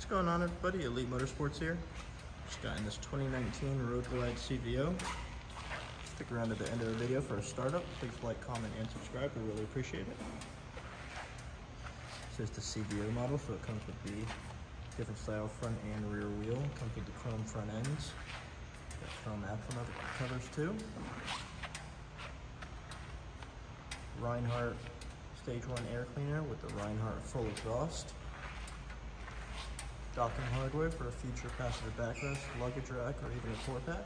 What's going on, everybody? Elite Motorsports here. Just got in this 2019 Road Glide CVO. Stick around to the end of the video for a startup. Please like, comment, and subscribe. We really appreciate it. This is the CVO model, so it comes with the different style front and rear wheel. It comes with the chrome front ends. Got chrome axle covers too. Rinehart Stage 1 air cleaner with the Rinehart full exhaust. Docking hardware for a future passenger backrest, luggage rack, or even a tour pack.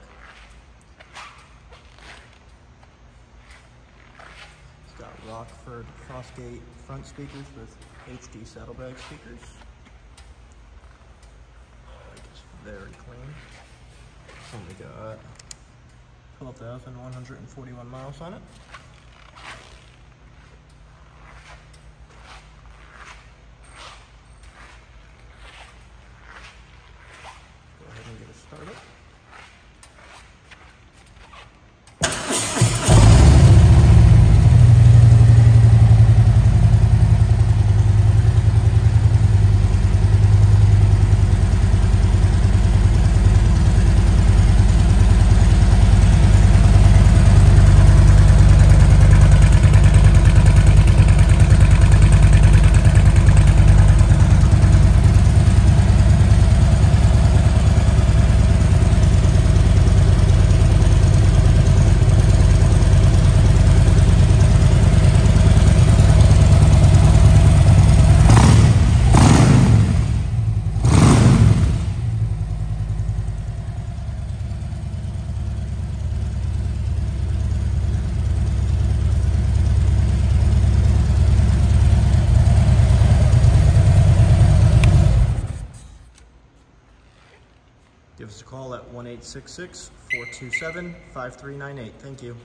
It's got Rockford Frostgate front speakers with HD saddlebag speakers. It's very clean. It's only got 12,141 miles on it. Get it started. Give us a call at 1-866-427-5398. Thank you.